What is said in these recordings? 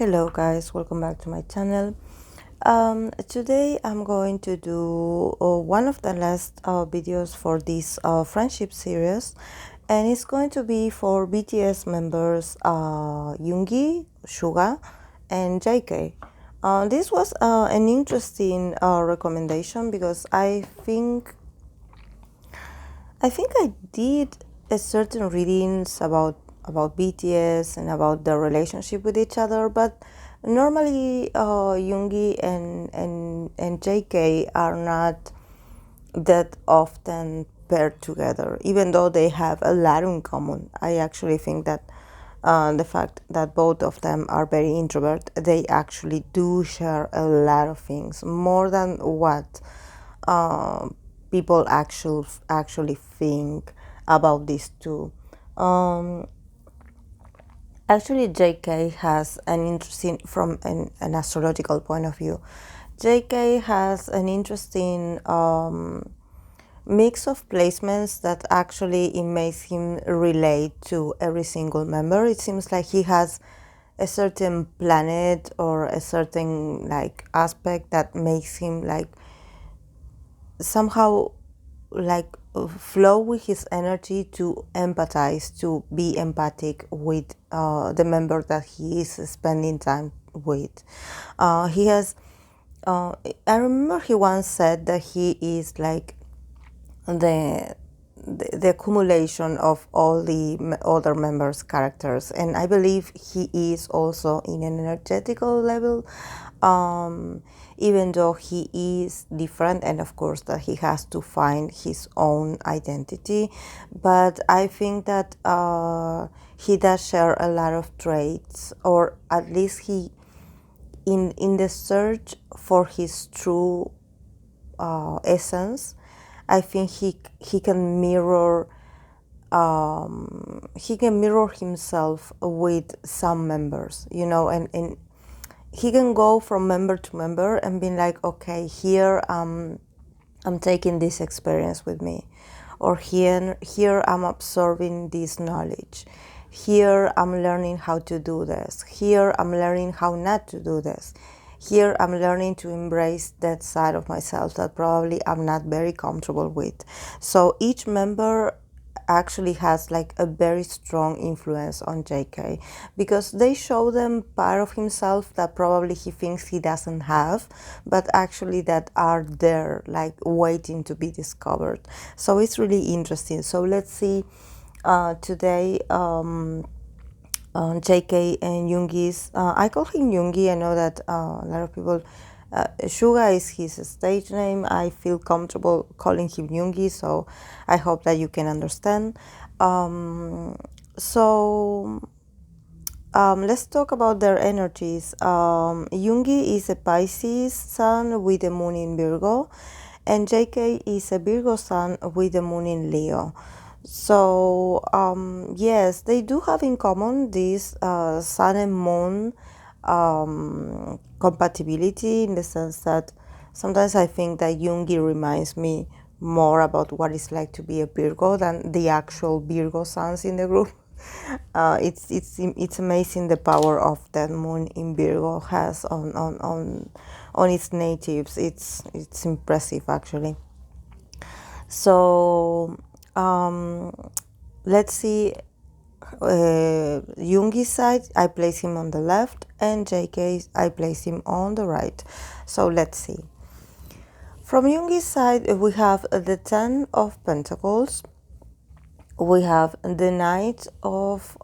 Hello guys, welcome back to my channel. Today I'm going to do one of the last videos for this friendship series, and it's going to be for BTS members Yoongi, Suga, and JK. This was an interesting recommendation because I think I did a certain readings about BTS and about their relationship with each other, but normally Yoongi and JK are not that often paired together, even though they have a lot in common. I actually think that the fact that both of them are very introvert, they actually do share a lot of things, more than what uh, people actually think about these two. Um, Actually, JK has an interesting, from an astrological point of view, JK has an interesting mix of placements that actually it makes him relate to every single member. It seems like he has a certain planet or a certain like aspect that makes him like somehow like flow with his energy to empathize, to be empathic with the member that he is spending time with. He has I remember he once said that he is like the the accumulation of all the other members' characters, and I believe he is also in an energetical level, even though he is different, and of course that he has to find his own identity. But I think that he does share a lot of traits, or at least he in the search for his true essence. I think he can mirror himself with some members, and he can go from member to member and be like, okay, here I'm taking this experience with me, or here I'm absorbing this knowledge. Here I'm learning how to do this. Here I'm learning how not to do this. Here I'm learning to embrace that side of myself that probably I'm not very comfortable with. So each member actually has like a very strong influence on JK, because they show them part of himself that probably he thinks he doesn't have, but actually that are there like waiting to be discovered. So it's really interesting. So let's see today JK and Yoongi's. I call him Yoongi. I know that a lot of people. Suga is his stage name. I feel comfortable calling him Yoongi, so I hope that you can understand. So let's talk about their energies. Yoongi is a Pisces sun with the moon in Virgo, and JK is a Virgo sun with the moon in Leo. So yes, they do have in common this sun and moon compatibility, in the sense that sometimes I think that Yoongi reminds me more about what it's like to be a Virgo than the actual Virgo suns in the group. It's amazing the power of that moon in Virgo has on its natives. It's impressive actually. So let's see. Yoongi's side, I place him on the left, and JK's, I place him on the right. So let's see. From Yoongi's side, we have the Ten of Pentacles. We have the Knight of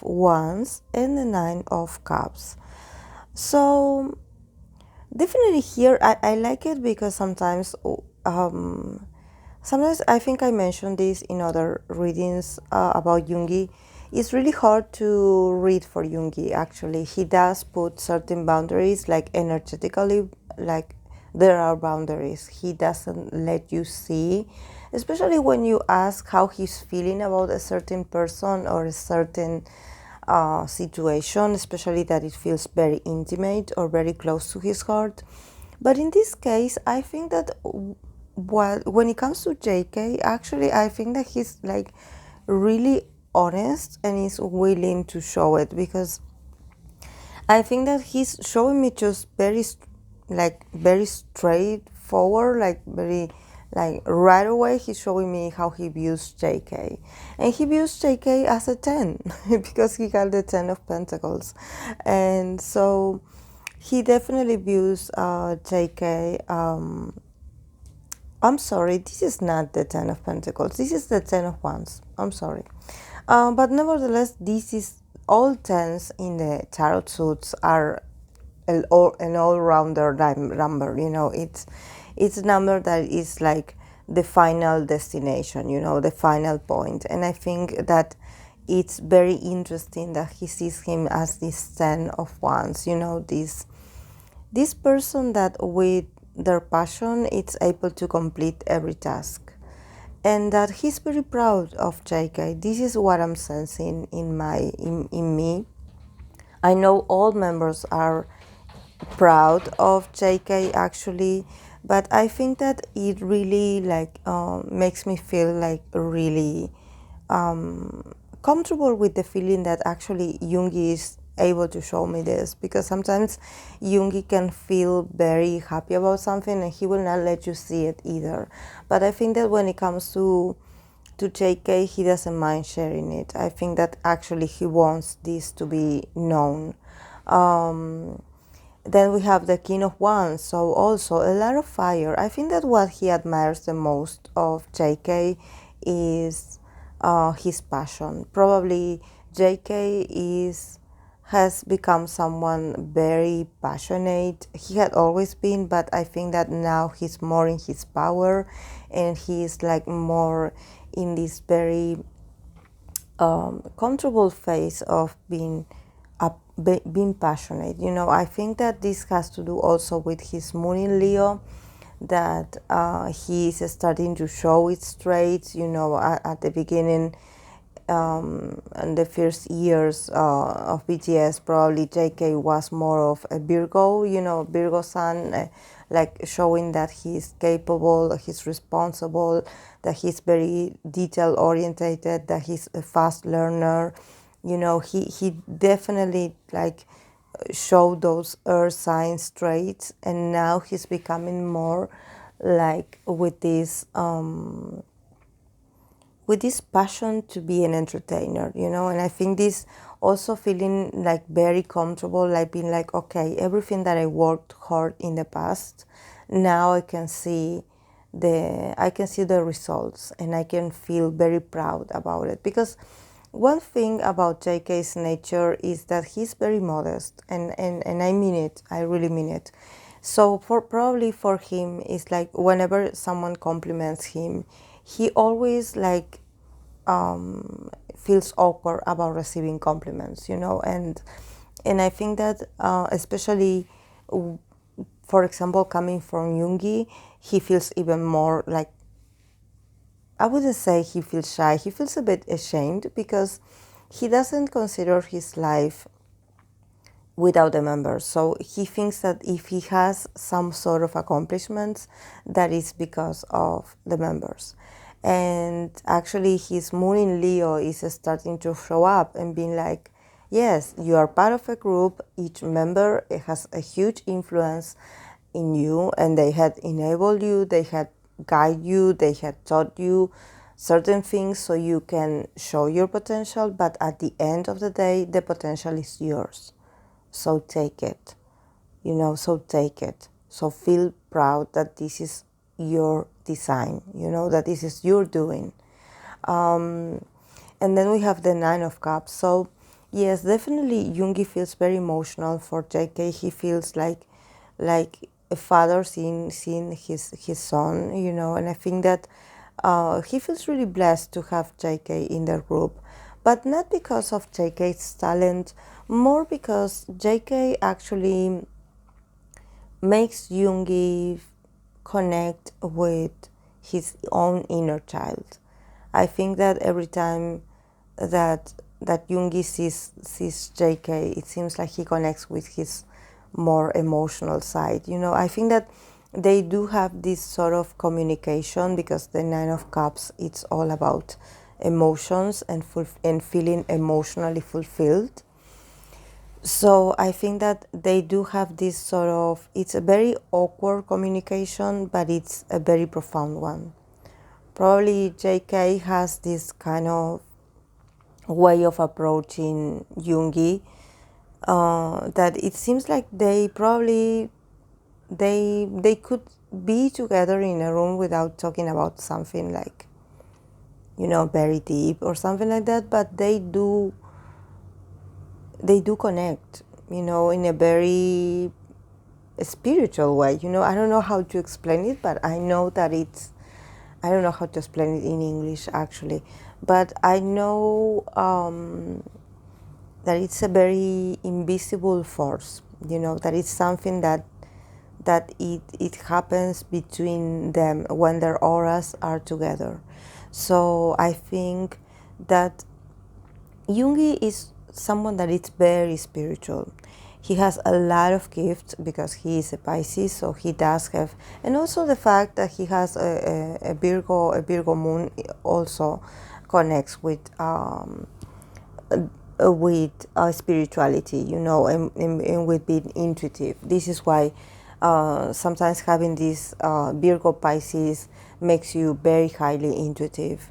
Wands and the Nine of Cups. So definitely here I like it, because sometimes I think I mentioned this in other readings about Yoongi. It's really hard to read for Yoongi. Actually, he does put certain boundaries, like energetically, like there are boundaries. He doesn't let you see, especially when you ask how he's feeling about a certain person or a certain situation, especially that it feels very intimate or very close to his heart. But in this case, I think that when it comes to JK, actually, I think that he's like really honest and is willing to show it, because I think that he's showing me just very straightforward, like very like right away he's showing me how he views JK. And he views JK as a 10 because he got the 10 of Pentacles. And so he definitely views JK. I'm sorry, this is not the 10 of Pentacles. This is the 10 of Wands. I'm sorry. But nevertheless, this is all 10s in the tarot suits are an all-rounder number. You know, it's a number that is like the final destination, you know, the final point. And I think that it's very interesting that he sees him as this 10 of Wands, you know, this person that with their passion it's able to complete every task, and that he's very proud of JK. This is what I'm sensing in me. I know all members are proud of JK actually, but I think that it really like makes me feel like really comfortable with the feeling that actually Jungi is able to show me this, because sometimes Jungi can feel very happy about something and he will not let you see it either. But I think that when it comes to JK, he doesn't mind sharing it. I think that actually he wants this to be known. Then we have the King of Wands, so also a lot of fire. I think that what he admires the most of JK is his passion. Probably JK has become someone very passionate. He had always been, but I think that now he's more in his power, and he's like more in this very comfortable phase of being passionate. You know, I think that this has to do also with his moon in Leo, that he is starting to show its traits. You know, at the beginning, in the first years of BTS, probably JK was more of a Virgo, you know, Virgo sun, like showing that he's capable, he's responsible, that he's very detail orientated, that he's a fast learner. You know, he definitely like showed those earth signs traits, and now he's becoming more like with this passion to be an entertainer, you know. And I think this also feeling like very comfortable, like being like, okay, everything that I worked hard in the past, now I can see the results, and I can feel very proud about it. Because one thing about JK's nature is that he's very modest, and I mean it, I really mean it. So probably for him, it's like whenever someone compliments him, he always like feels awkward about receiving compliments, you know. And I think that especially, for example, coming from Jungi, he feels even more like, I wouldn't say he feels shy, he feels a bit ashamed, because he doesn't consider his life without the members. So he thinks that if he has some sort of accomplishments, that is because of the members. And actually his moon in Leo is starting to show up and being like, yes, you are part of a group, each member has a huge influence in you, and they had enabled you, they had guided you, they had taught you certain things so you can show your potential, but at the end of the day, the potential is yours. So take it, you know, so take it. So feel proud that this is your design, you know, that this is your doing. And then we have the Nine of Cups. So yes, definitely Jungi feels very emotional for JK. He feels like a father seeing his son, you know, and I think that he feels really blessed to have JK in their group. But not because of JK's talent, more because JK actually makes Jungi connect with his own inner child. I think that every time that Jungi sees JK, it seems like he connects with his more emotional side. You know, I think that they do have this sort of communication, because the Nine of Cups, it's all about emotions and feeling emotionally fulfilled. So I think that they do have this sort of, it's a very awkward communication, but it's a very profound one. Probably JK has this kind of way of approaching Jungi that it seems like they probably they could be together in a room without talking about something like, very deep or something like that, but they do connect, in a very spiritual way. I don't know how to explain it, but I know that I don't know how to explain it in English actually, but I know that it's a very invisible force, that it's something that it happens between them when their auras are together. So I think that Jungi is someone that is very spiritual. He has a lot of gifts because he is a Pisces, so he does have, and also the fact that he has a Virgo moon also connects with spirituality, and with being intuitive. This is why sometimes having this Virgo Pisces makes you very highly intuitive,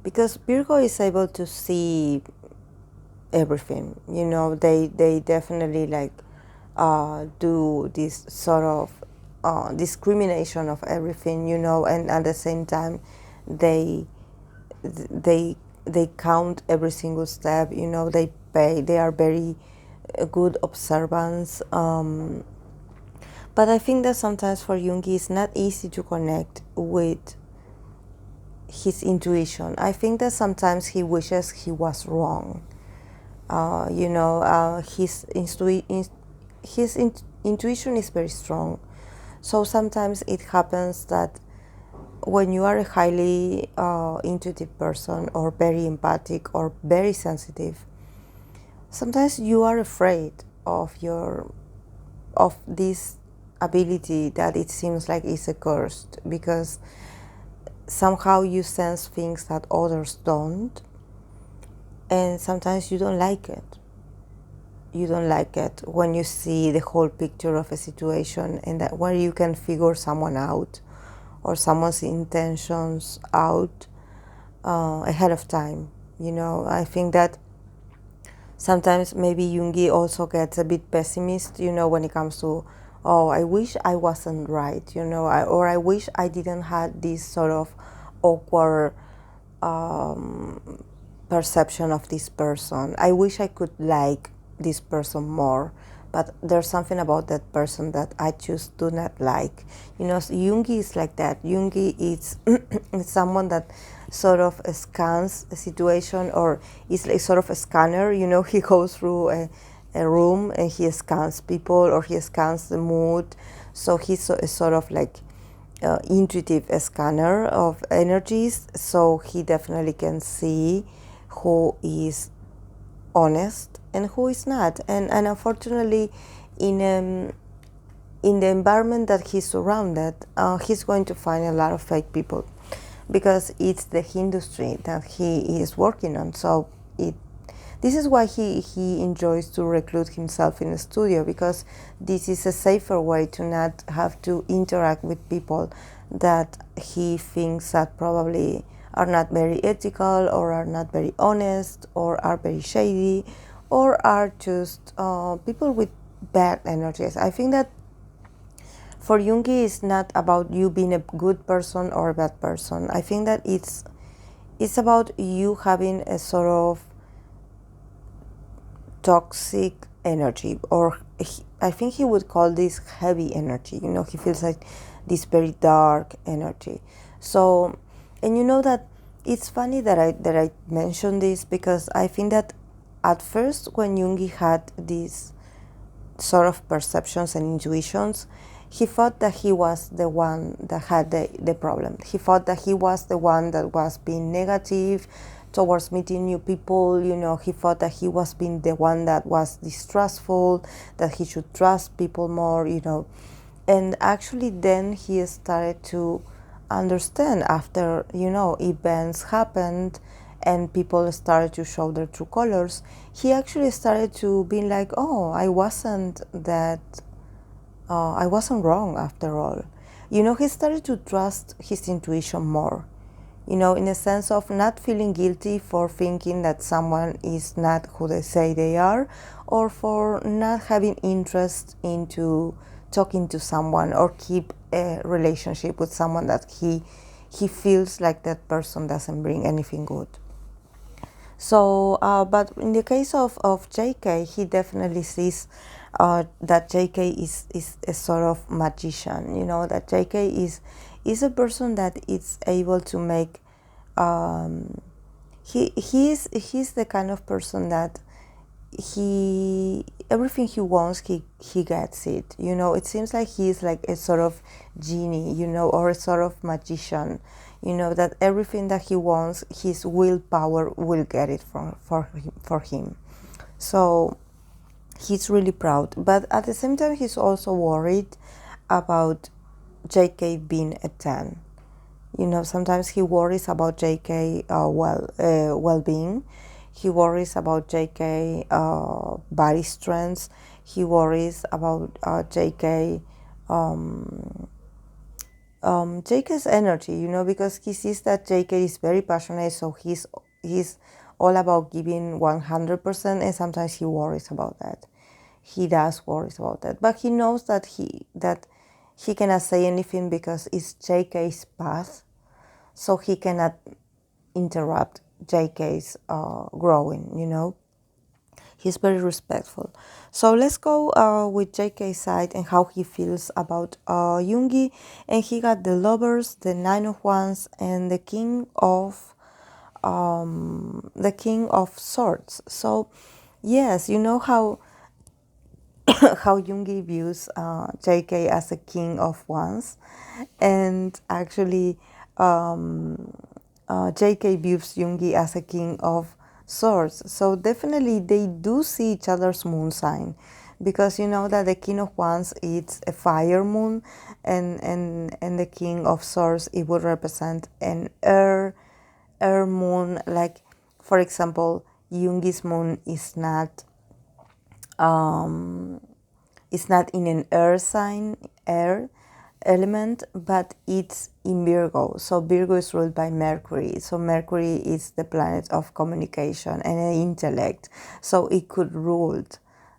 because Virgo is able to see everything. They definitely like do this sort of discrimination of everything, and at the same time they they they count every single step. They are very good observants, but I think that sometimes for Jungi it's not easy to connect with his intuition. I think that sometimes he wishes he was wrong. His intuition is very strong, so sometimes it happens that when you are a highly intuitive person or very empathic or very sensitive, sometimes you are afraid of this ability that it seems like is accursed, because somehow you sense things that others don't, and sometimes you don't like it. You don't like it when you see the whole picture of a situation and that where you can figure someone out or someone's intentions out ahead of time. I think that sometimes maybe Jungi also gets a bit pessimist, when it comes to, oh, I wish I wasn't right, or I wish I didn't have this sort of awkward perception of this person. I wish I could like this person more, but there's something about that person that I just do not like. Jungi is like that. Jungi is someone that sort of scans a situation, or is like sort of a scanner. He goes through a room and he scans people, or he scans the mood. So he's a sort of like intuitive scanner of energies. So he definitely can see who is honest and who is not. And unfortunately, in the environment that he's surrounded, he's going to find a lot of fake people, because it's the industry that he is working on. So this is why he enjoys to reclude himself in a studio, because this is a safer way to not have to interact with people that he thinks that probably are not very ethical, or are not very honest, or are very shady, or are just people with bad energies. I think that for Jungi, it's not about you being a good person or a bad person. I think that it's about you having a sort of toxic energy, or I think he would call this heavy energy. He feels like this very dark energy. So, and that it's funny that I mentioned this, because I think that at first, when Jungi had these sort of perceptions and intuitions, he thought that he was the one that had the problem. He thought that he was the one that was being negative towards meeting new people. He thought that he was being the one that was distrustful, that he should trust people more, and actually then he started to understand after, events happened and people started to show their true colors. He actually started to be like, oh, I wasn't wrong after all. He started to trust his intuition more, in a sense of not feeling guilty for thinking that someone is not who they say they are, or for not having interest into talking to someone or keep a relationship with someone that he feels like that person doesn't bring anything good. So, but in the case of JK, he definitely sees that JK is a sort of magician, that JK is a person that is able to make, he's the kind of person that everything he wants, he gets it. It seems like he's like a sort of genie, or a sort of magician, that everything that he wants, his willpower will get it for him. So he's really proud, but at the same time he's also worried about JK being a 10. Sometimes he worries about JK well-being. He worries about JK body strengths. He worries about JK JK's energy, because he sees that JK is very passionate, so he's all about giving 100%, and sometimes he worries about that. He does worries about that, but he knows that he cannot say anything because it's JK's path, so he cannot interrupt JK's growing. He's very respectful. So let's go with JK's side and how he feels about Yoongi. And he got the Lovers, the Nine of Wands, and the King of Swords. So yes, you know how how Yoongi views JK as a King of Wands, and actually JK views Yoongi as a King of Swords. So definitely they do see each other's moon sign, because you know that the King of Wands is a fire moon, and the King of Swords, it would represent an air moon. Like, for example, Yoongi's moon is not in an air element, but it's in Virgo. So Virgo is ruled by Mercury. So Mercury is the planet of communication and intellect. So it could rule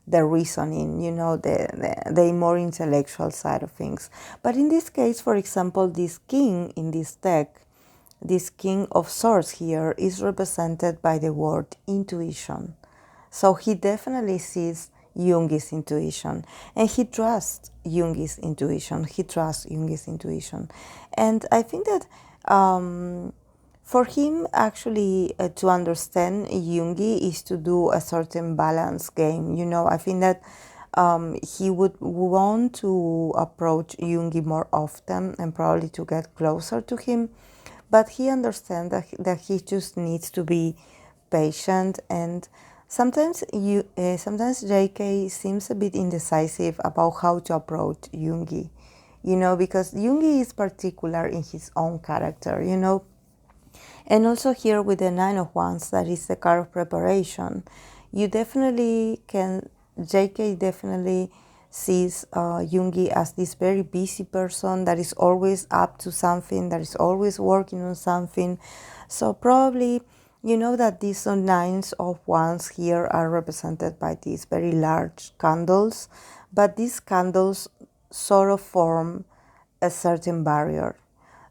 the reasoning, the more intellectual side of things. But in this case, for example, this king in this deck, this King of Swords here, is represented by the word intuition. So he definitely sees Jungi's intuition, and he trusts Jungi's intuition. And I think that for him, actually, to understand Jungi is to do a certain balance game. I think that he would want to approach Jungi more often and probably to get closer to him. But he understands that he just needs to be patient, and sometimes JK seems a bit indecisive about how to approach Jungi, because Jungi is particular in his own character, And also here with the Nine of Wands, that is the card of preparation, JK definitely sees Jungi as this very busy person that is always up to something, that is always working on something. So probably, that these nines of wands here are represented by these very large candles, but these candles sort of form a certain barrier.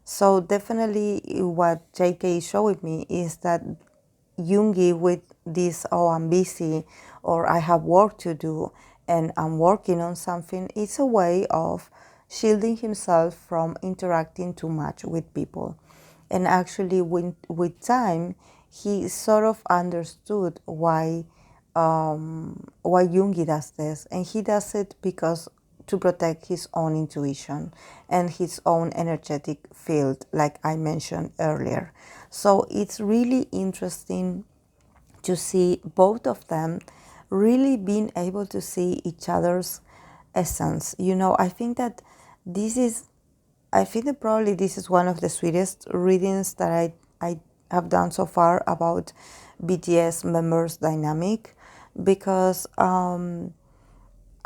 So definitely what JK is showing me is that Jungi, with this, oh, I'm busy, or I have work to do and I'm working on something, it's a way of shielding himself from interacting too much with people. And actually with time, he sort of understood why Jungi does this, and he does it because to protect his own intuition and his own energetic field, like I mentioned earlier. So it's really interesting to see both of them really being able to see each other's essence. I think that this is I think that probably this is one of the sweetest readings that I have done so far about BTS members' dynamic, because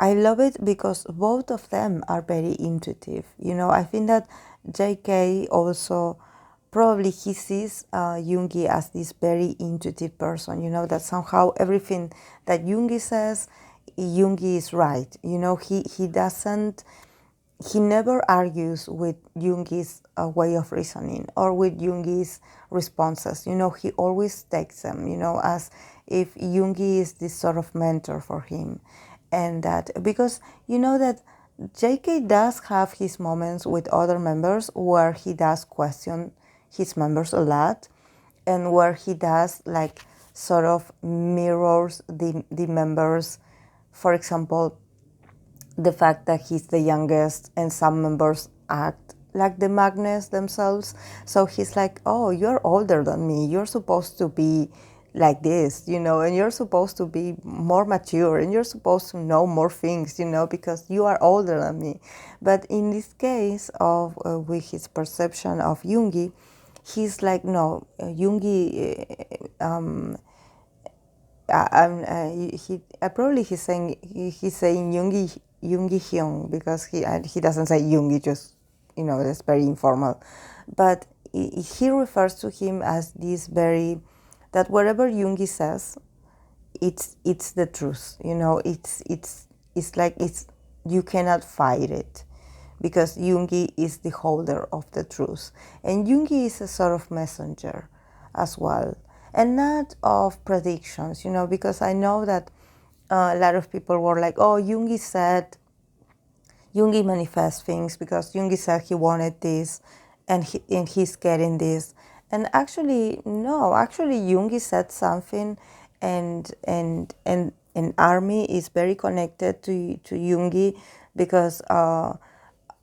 I love it because both of them are very intuitive. I think that JK also probably he sees Yoongi as this very intuitive person, that somehow everything that Yoongi says, Yoongi is right. He never argues with Jungi's way of reasoning or with Jungi's responses. He always takes them, as if Jungi is this sort of mentor for him. And that, because that JK does have his moments with other members where he does question his members a lot, and where he does like sort of mirrors the members. For example, the fact that he's the youngest and some members act like the Magnus themselves. So he's like, oh, you're older than me. You're supposed to be like this, and you're supposed to be more mature and you're supposed to know more things, because you are older than me. But in this case of with his perception of Jungi, he's like, no, Jungi probably he's saying Yoongi Hyung, because he doesn't say Yoongi, just that's very informal, but he refers to him as this very, that whatever Yoongi says, it's the truth. It's like it's, you cannot fight it, because Yoongi is the holder of the truth, and Yoongi is a sort of messenger as well, and not of predictions, because I know that a lot of people were like, oh, Jungi manifests things because Jungi said he wanted this, and he's getting this. And actually, no, actually Jungi said something, and Army is very connected to Jungi, because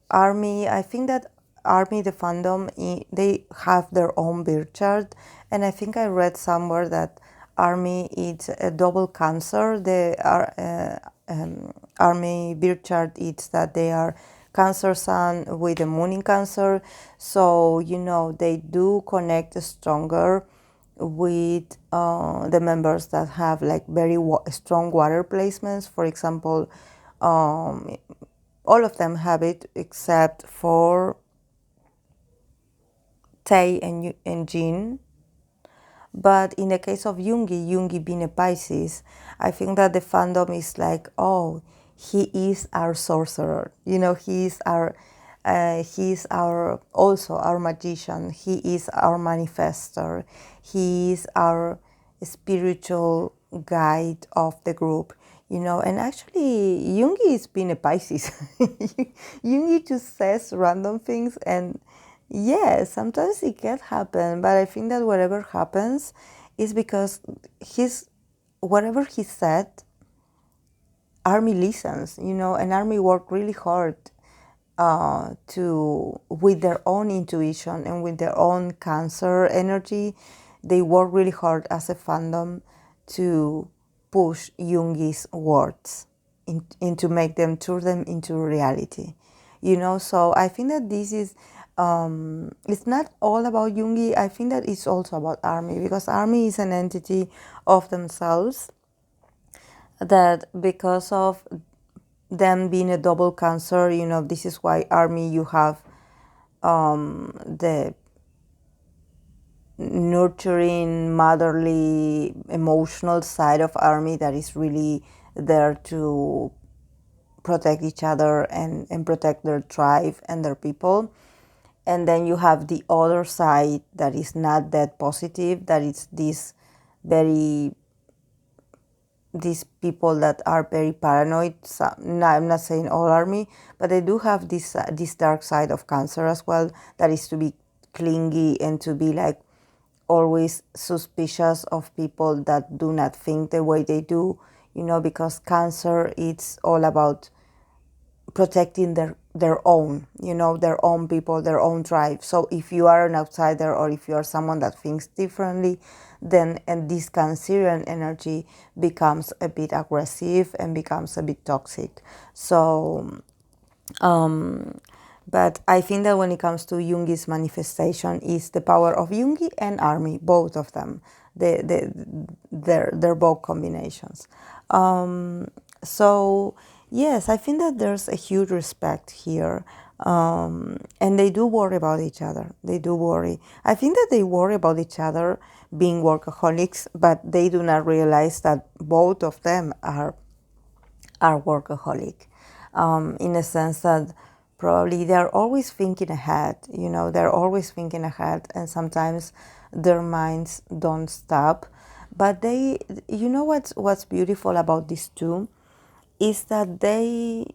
Army, I think that Army, the fandom, they have their own birth chart, and I think I read somewhere that Army is a double Cancer. Army birth chart is that they are Cancer Sun with the Moon in Cancer, so they do connect stronger with the members that have like very strong water placements. For example, all of them have it except for Tae and Jin. But in the case of Yoongi being a Pisces, I think that the fandom is like, oh, he is our sorcerer. He is our also our magician. He is our manifestor. He is our spiritual guide of the group. And actually, Yoongi is being a Pisces. Yoongi just says random things, and yes, sometimes it can happen, but I think that whatever happens is because whatever he said, Army listens, and Army work really hard with their own intuition and with their own Cancer energy. They work really hard as a fandom to push Jungi's words into make them, turn them into reality. So I think that this is it's not all about Jungi. I think that it's also about Army, because Army is an entity of themselves that, because of them being a double Cancer, this is why Army, you have the nurturing, motherly, emotional side of Army that is really there to protect each other and protect their tribe and their people. And then you have the other side that is not that positive, that is these people that are very paranoid. So, no, I'm not saying all Army, but they do have this dark side of Cancer as well, that is to be clingy and to be like always suspicious of people that do not think the way they do, because Cancer, it's all about protecting their own, their own people, their own tribe. So if you are an outsider, or if you are someone that thinks differently, then and this Cancerian energy becomes a bit aggressive and becomes a bit toxic. So But I think that when it comes to Jungi's manifestation, is the power of Jungi and Army, both of them. They're both combinations. So yes, I think that there's a huge respect here, and they do worry about each other. They do worry. I think that they worry about each other being workaholics, but they do not realize that both of them are workaholic, in a sense that probably they're always thinking ahead. They're always thinking ahead, and sometimes their minds don't stop. But what's beautiful about these two is that they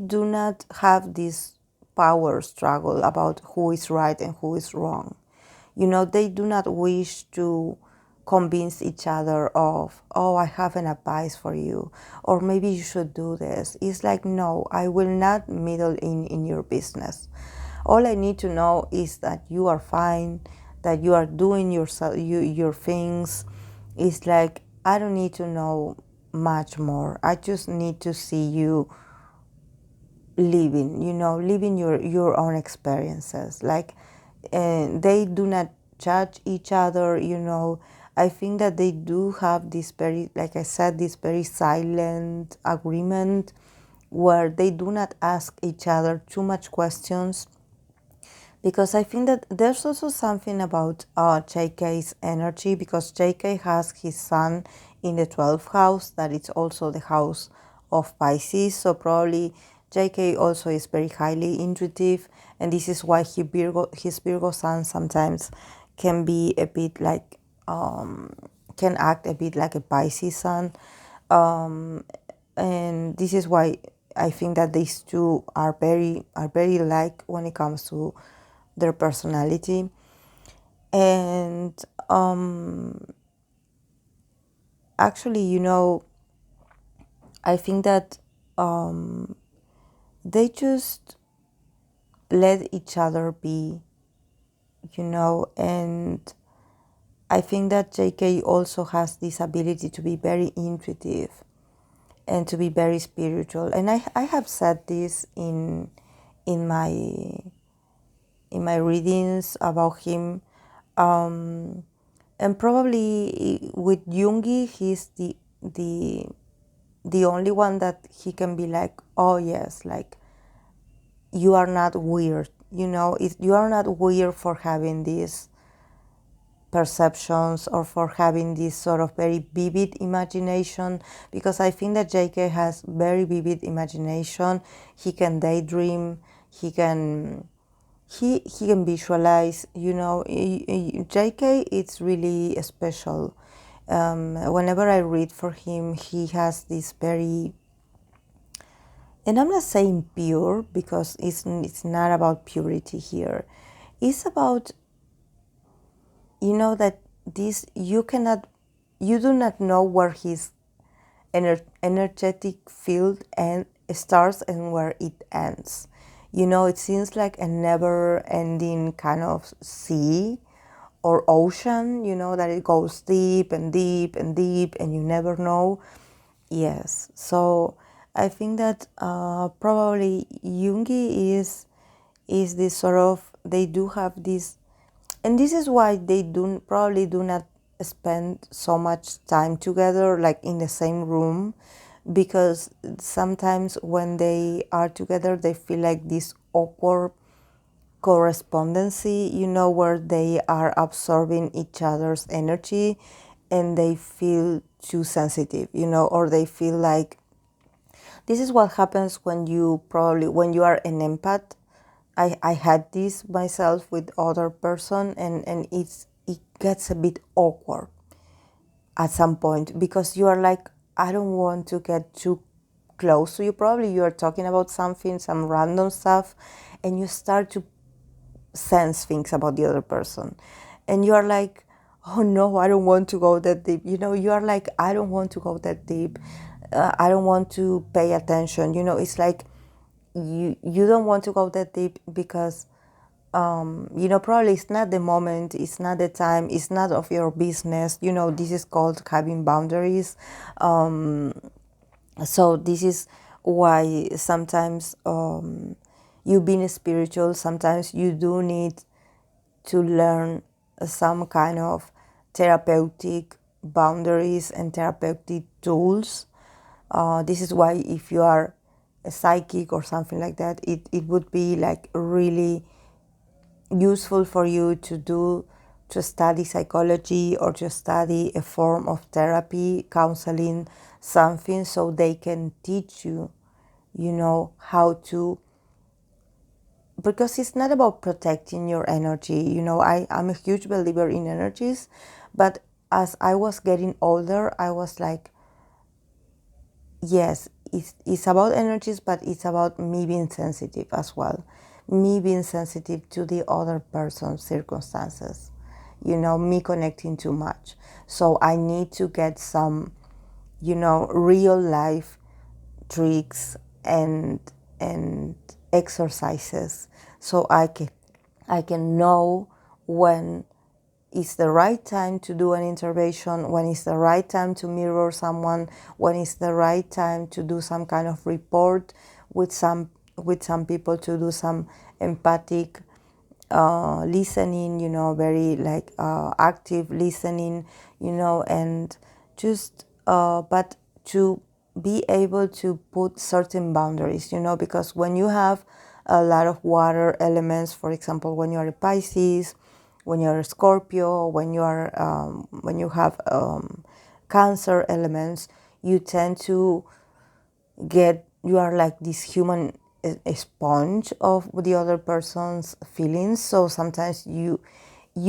do not have this power struggle about who is right and who is wrong. They do not wish to convince each other of, oh, I have an advice for you, or maybe you should do this. It's like, no, I will not meddle in your business. All I need to know is that you are fine, that you are doing your things. It's like, I don't need to know much more. I just need to see you living your own experiences. Like, they do not judge each other. I think that they do have this very, like I said, this very silent agreement where they do not ask each other too much questions, because I think that there's also something about JK's energy, because JK has his sun in the 12th house, that it's also the house of Pisces. So probably JK also is very highly intuitive, and this is why his Virgo sun sometimes can be a bit like, can act a bit like a Pisces sun. And this is why I think that these two are very alike when it comes to their personality. And actually, I think that they just let each other be, and I think that JK also has this ability to be very intuitive and to be very spiritual. And I have said this in my readings about him. And probably with Jungi, he's the only one that he can be like, oh yes, like, you are not weird. You are not weird for having these perceptions or for having this sort of very vivid imagination, because I think that JK has very vivid imagination. He can daydream. He can visualize. JK, it's really special. Whenever I read for him, he has this very, and I'm not saying pure, because it's not about purity here. It's about, that this, you do not know where his energetic field starts and where it ends. It seems like a never-ending kind of sea or ocean, that it goes deep and deep and deep, and you never know. Yes, so I think that probably Jungi is this sort of, they do have this, and this is why they probably do not spend so much time together, like in the same room, because sometimes when they are together, they feel like this awkward correspondency, where they are absorbing each other's energy, and they feel too sensitive, or they feel like, this is what happens when you are an empath. I had this myself with other person, and it gets a bit awkward at some point, because you are like, I don't want to get too close to you. Probably you are talking about something, some random stuff, and you start to sense things about the other person, and you are like, oh no, I don't want to go that deep. You are like, I don't want to go that deep. I don't want to pay attention. It's like you don't want to go that deep because probably it's not the moment, it's not the time, it's not of your business. This is called having boundaries. So this is why sometimes you being spiritual, sometimes you do need to learn some kind of therapeutic boundaries and therapeutic tools. This is why if you are a psychic or something like that, it would be like really useful for you to study psychology or to study a form of therapy, counseling, something, so they can teach you, you know, how to, because it's not about protecting your energy. You know, I'm a huge believer in energies, but as I was getting older, I was like, yes, it's about energies, but it's about me being sensitive as well. Me being sensitive to the other person's circumstances. You know, me connecting too much. So I need to get some, you know, real life tricks and exercises so I can know when it's the right time to do an intervention, when it's the right time to mirror someone, when it's the right time to do some kind of report with some people, to do some empathic listening, you know, very like active listening, you know, and just but to be able to put certain boundaries, you know, because when you have a lot of water elements, for example, when you are a Pisces, when you're a Scorpio, when you have Cancer elements, you tend to you are like this human a sponge of the other person's feelings. So sometimes you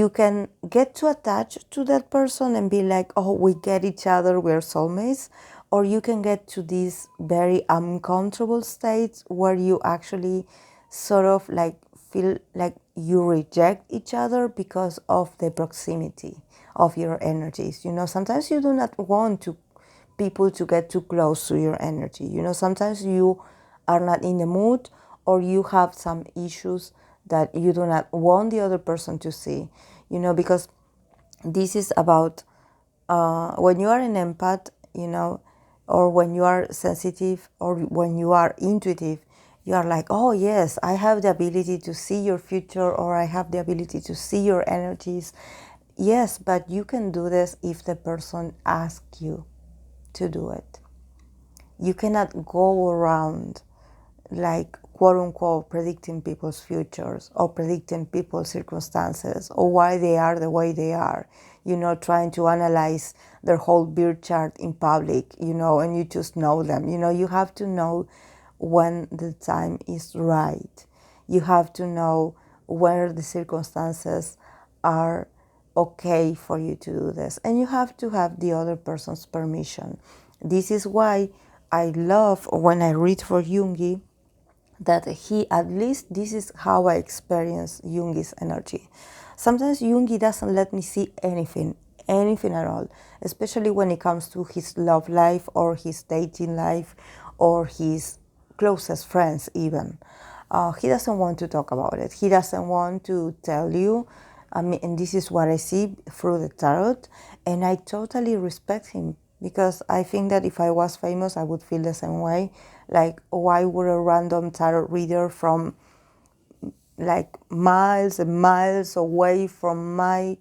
can get too attached to that person and be like, oh, we get each other, we're soulmates. Or you can get to these very uncomfortable states where you actually sort of like feel like you reject each other because of the proximity of your energies. You know, sometimes you do not want to people to get too close to your energy. You know, sometimes you are not in the mood, or you have some issues that you do not want the other person to see, you know, because this is about when you are an empath, you know, or when you are sensitive, or when you are intuitive, you are like, oh yes, I have the ability to see your future, or I have the ability to see your energies. Yes, but you can do this if the person asks you to do it. You cannot go around like quote unquote predicting people's futures or predicting people's circumstances or why they are the way they are, you know, trying to analyze their whole birth chart in public, you know, and you just know them. You know, you have to know when the time is right. You have to know where the circumstances are okay for you to do this, and you have to have the other person's permission. This is why I love when I read for Jungi that he, at least this is how I experience Jungi's energy. Sometimes Jungi doesn't let me see anything at all, especially when it comes to his love life or his dating life or his closest friends even. He doesn't want to talk about it. He doesn't want to tell you. I mean, and this is what I see through the tarot, and I totally respect him, because I think that if I was famous, I would feel the same way. Like, why would a random tarot reader from like miles and miles away from my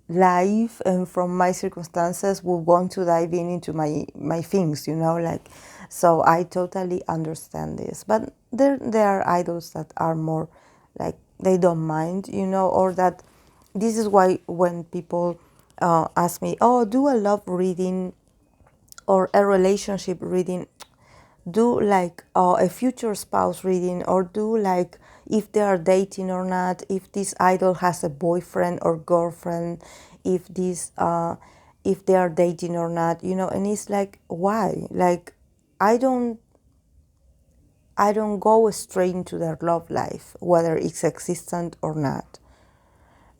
life and from my circumstances would want to dive into my things, you know, like, so I totally understand this. But there are idols that are more like they don't mind, you know, or that this is why when people ask me, oh, do a love reading or a relationship reading, do like a future spouse reading, or do like if they are dating or not, if this idol has a boyfriend or girlfriend, if they are dating or not, you know. And it's like, why? Like, I don't go straight into their love life, whether it's existent or not,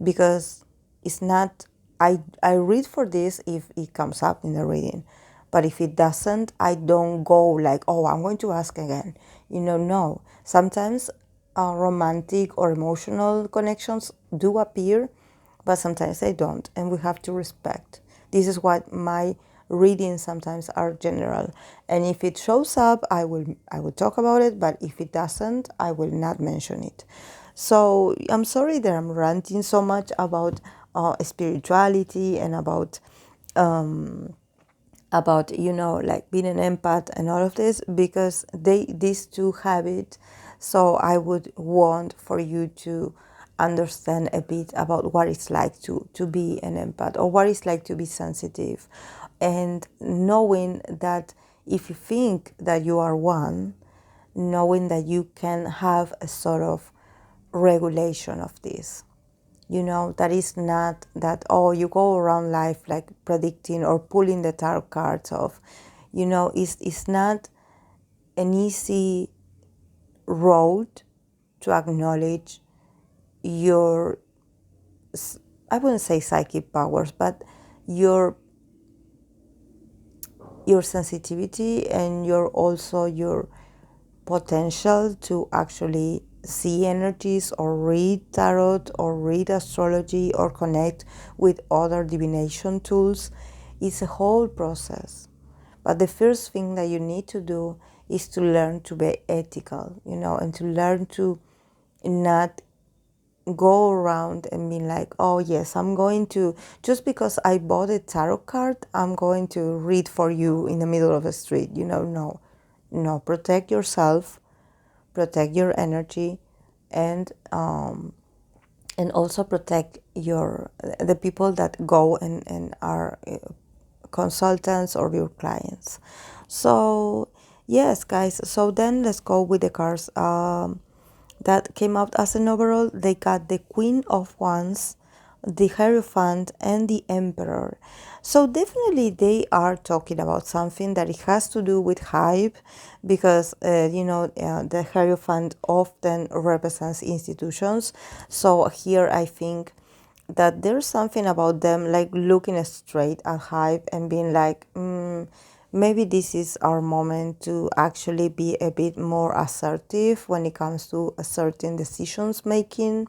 because it's not. I read for this if it comes up in the reading, but if it doesn't, I don't go like, oh, I'm going to ask again. You know, no. Sometimes romantic or emotional connections do appear, but sometimes they don't, and we have to respect. This is what my readings sometimes are general, and if it shows up, I will talk about it, but if it doesn't, I will not mention it. So I'm sorry that I'm ranting so much about spirituality and about like being an empath and all of this, because these two have it. So I would want for you to understand a bit about what it's like to be an empath, or what it's like to be sensitive, and knowing that if you think that you are one, knowing that you can have a sort of regulation of this. That is not that, oh, you go around life like predicting or pulling the tarot cards off. It's not an easy road to acknowledge your, I wouldn't say psychic powers, but your sensitivity, and your potential to actually see energies, or read tarot, or read astrology, or connect with other divination tools. It's a whole process. But the first thing that you need to do is to learn to be ethical, and to learn to not go around and be like, oh yes, I'm going to, just because I bought a tarot card, I'm going to read for you in the middle of the street. No, protect yourself, protect your energy, and also protect the people that go and are consultants or your clients. So yes, guys, so then let's go with the cards that came out as an overall. They got the Queen of Wands, the Hierophant, and the Emperor. So definitely they are talking about something that it has to do with hype, because the Hierophant often represents institutions. So here I think that there's something about them like looking straight at hype and being like, maybe this is our moment to actually be a bit more assertive when it comes to certain decisions making.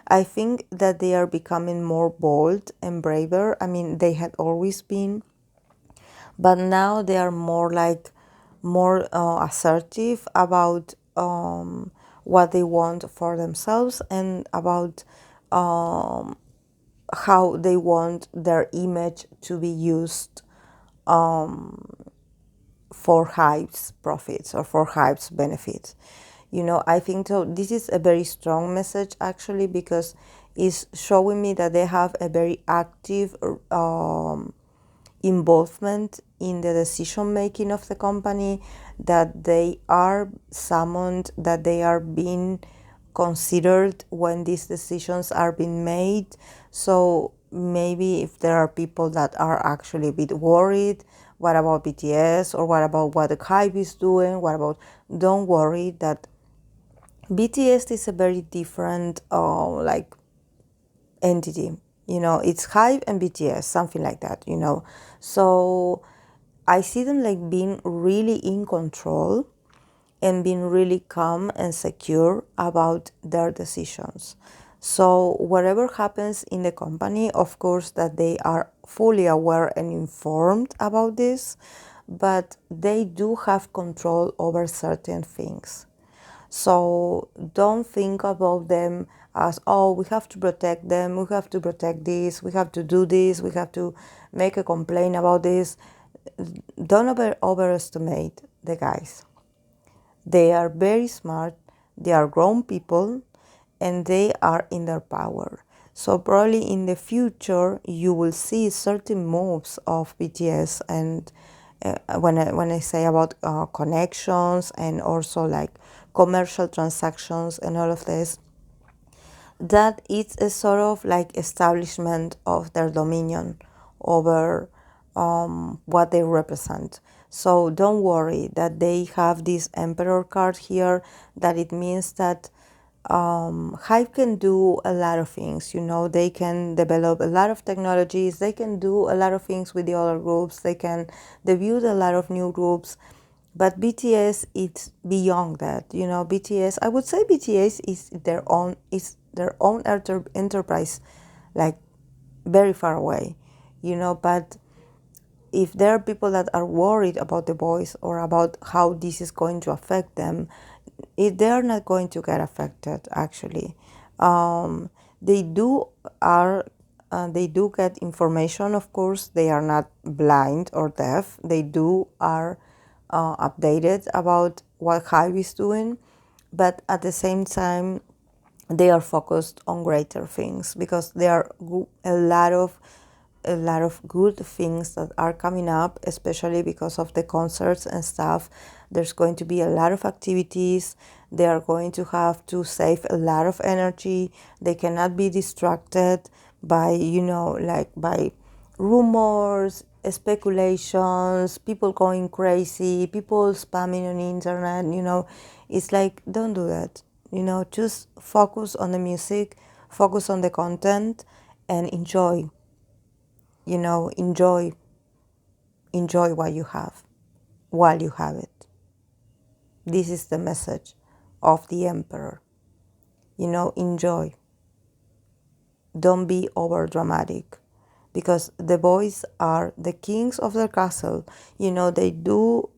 I think that they are becoming more bold and braver. I mean, they had always been, but now they are more assertive about what they want for themselves, and about how they want their image to be used for Hive's profits or for Hive's benefits. I think so. This is a very strong message actually, because it's showing me that they have a very active involvement in the decision making of the company, that they are summoned, that they are being considered when these decisions are being made. So maybe if there are people that are actually a bit worried, what about BTS, or what about what the Hype is doing, what about, don't worry, that BTS is a very different entity. It's Hype and BTS, something like that. So I see them like being really in control and being really calm and secure about their decisions. So whatever happens in the company, of course, that they are fully aware and informed about this, but they do have control over certain things. So don't think about them as, oh, we have to protect them, we have to protect this, we have to do this, we have to make a complaint about this. Don't overestimate the guys. They are very smart, they are grown people, and they are in their power. So probably in the future, you will see certain moves of BTS, and when I say about connections and also like commercial transactions and all of this, that it's a sort of like establishment of their dominion over what they represent. So don't worry that they have this Emperor card here, that it means that Hive can do a lot of things. They can develop a lot of technologies, they can do a lot of things with the other groups, they can debut a lot of new groups. But BTS, it's beyond that. BTS, I would say BTS is their own enterprise, like very far away. But if there are people that are worried about the boys or about how this is going to affect them, they are not going to get affected. Actually, they do are they do get information. Of course, they are not blind or deaf. They do are updated about what Hive is doing, but at the same time, they are focused on greater things because there are a lot of good things that are coming up, especially because of the concerts and stuff. There's going to be a lot of activities. They are going to have to save a lot of energy. They cannot be distracted by, like by rumors, speculations, people going crazy, people spamming on the internet. It's like, don't do that. Just focus on the music, focus on the content, and enjoy. Enjoy what you have while you have it. This is the message of the emperor. Enjoy. Don't be over dramatic, because the boys are the kings of their castle. They do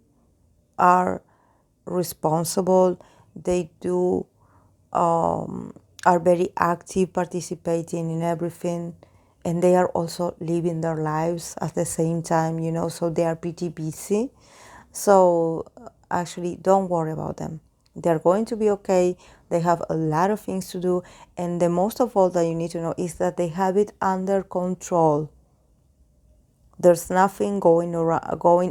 are responsible. They do are very active, participating in everything, and they are also living their lives at the same time, so they are pretty busy. So actually, don't worry about them. They're going to be okay. They have a lot of things to do, and the most of all that you need to know is that they have it under control. There's nothing going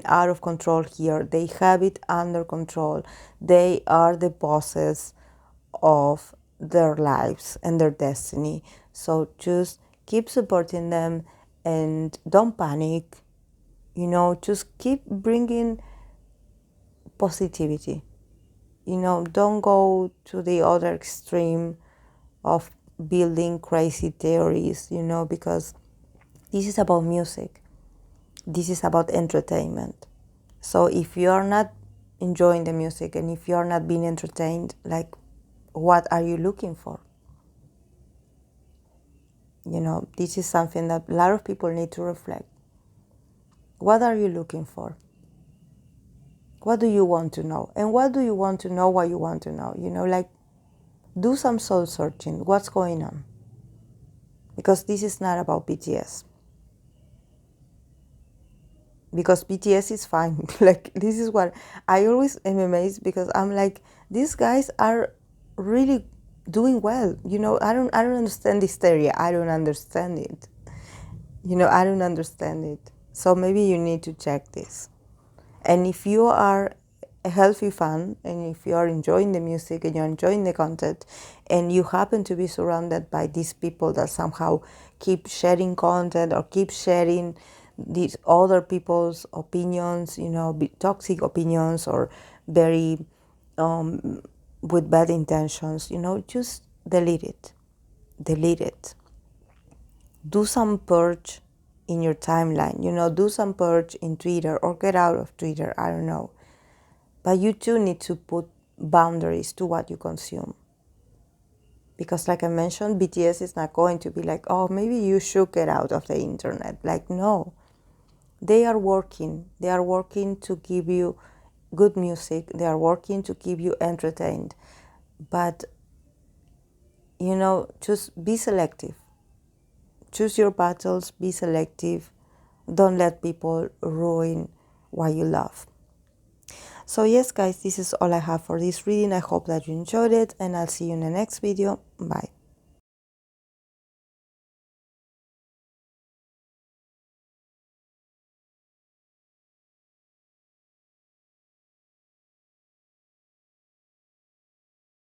out of control here. They have it under control. They are the bosses of their lives and their destiny. So just keep supporting them and don't panic. Just keep bringing positivity. Don't go to the other extreme of building crazy theories, because this is about music. This is about entertainment. So if you are not enjoying the music and if you are not being entertained, like, what are you looking for? This is something that a lot of people need to reflect. What are you looking for? What do you want to know? And what do you want to know what you want to know? Like, do some soul searching. What's going on? Because this is not about BTS. Because BTS is fine. Like, this is what I always am amazed, because I'm like, these guys are really doing well. I don't understand this hysteria. I don't understand it. I don't understand it. So maybe you need to check this. And if you are a healthy fan, and if you are enjoying the music and you're enjoying the content, and you happen to be surrounded by these people that somehow keep sharing content or keep sharing these other people's opinions, toxic opinions, or very with bad intentions, just delete it. Delete it. Do some purge in your timeline, do some purge in Twitter, or get out of Twitter, I don't know. But you too need to put boundaries to what you consume. Because like I mentioned, BTS is not going to be like, oh, maybe you should get out of the internet. Like, no. They are working. They are working to give you good music. They are working to keep you entertained. But, just be selective. Choose your battles, be selective. Don't let people ruin what you love. So yes, guys, this is all I have for this reading. I hope that you enjoyed it, and I'll see you in the next video. Bye.